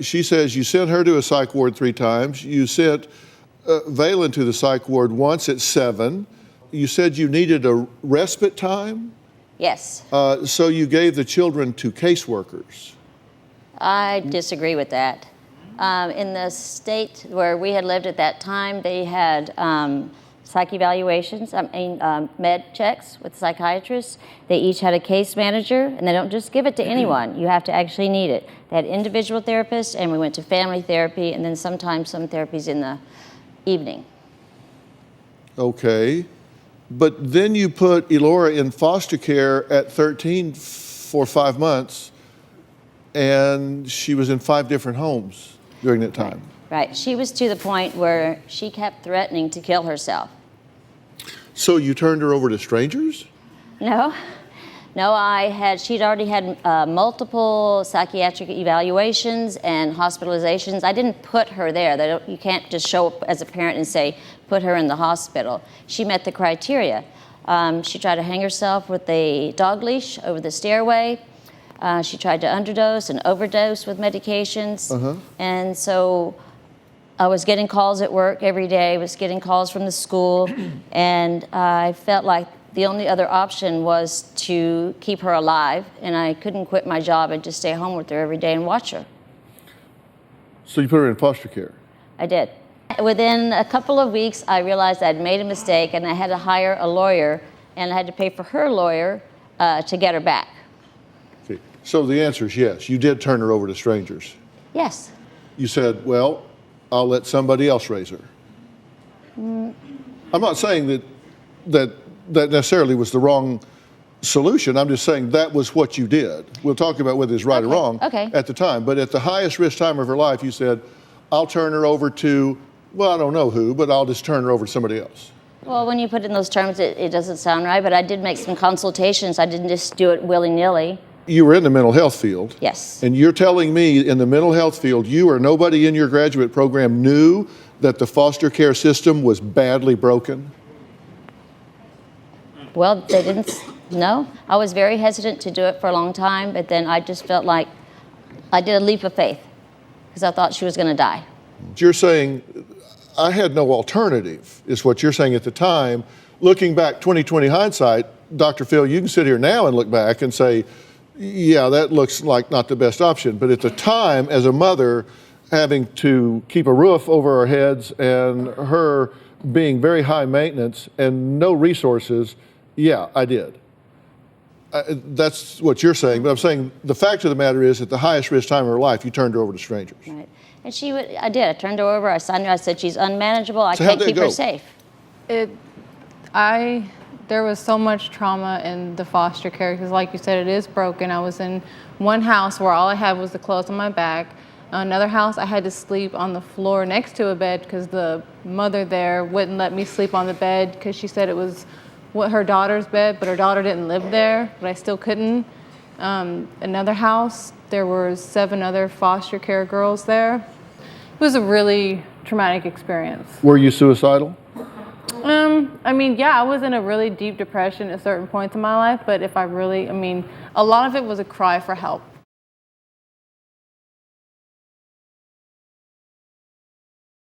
she says you sent her to a psych ward 3 times. You sent Valen to the psych ward once at 7. You said you needed a respite time? Yes. So you gave the children to caseworkers. I disagree with that. In the state where we had lived at that time, they had psych evaluations, med checks with psychiatrists. They each had a case manager, and they don't just give it to anyone. You have to actually need it. They had individual therapists, and we went to family therapy, and then sometimes some therapies in the evening. Okay. But then you put Elora in foster care at 13 for 5 months, and she was in 5 different homes during that time. Right. She was to the point where she kept threatening to kill herself. So you turned her over to strangers? No. No, she'd already had multiple psychiatric evaluations and hospitalizations. I didn't put her there. You can't just show up as a parent and say, put her in the hospital. She met the criteria. She tried to hang herself with a dog leash over the stairway. She tried to underdose and overdose with medications. And so I was getting calls at work every day, was getting calls from the school, and I felt like the only other option was to keep her alive, and I couldn't quit my job and just stay home with her every day and watch her. So you put her in foster care? I did. Within a couple of weeks, I realized I'd made a mistake, and I had to hire a lawyer, and I had to pay for her lawyer to get her back. Okay. So the answer is yes, you did turn her over to strangers. Yes. You said, well, I'll let somebody else raise her. I'm not saying that necessarily was the wrong solution. I'm just saying that was what you did. We'll talk about whether it's right or wrong at the time. But at the highest risk time of her life, you said, I'll turn her over to, well, I don't know who, but I'll just turn her over to somebody else. Well, when you put it in those terms, it doesn't sound right, but I did make some consultations. I didn't just do it willy-nilly. You were in the mental health field. Yes. And you're telling me in the mental health field, you or nobody in your graduate program knew that the foster care system was badly broken? Well, they didn't know. I was very hesitant to do it for a long time, but then I just felt like I did a leap of faith because I thought she was going to die. You're saying I had no alternative, is what you're saying at the time. Looking back, 20/20 hindsight, Dr. Phil, you can sit here now and look back and say, yeah, that looks like not the best option. But at the time, as a mother, having to keep a roof over our heads and her being very high maintenance and no resources, yeah, I did. That's what you're saying, but I'm saying the fact of the matter is at the highest risk time of her life, you turned her over to strangers. Right. And I did. I turned her over. I signed her. I said, she's unmanageable. I can't keep her safe. There was so much trauma in the foster care because, like you said, it is broken. I was in one house where all I had was the clothes on my back. Another house, I had to sleep on the floor next to a bed because the mother there wouldn't let me sleep on the bed because she said it was her daughter's bed, but her daughter didn't live there, but I still couldn't. Another house, there were 7 other foster care girls there. It was a really traumatic experience. Were you suicidal? I was in a really deep depression at certain points in my life, but a lot of it was a cry for help.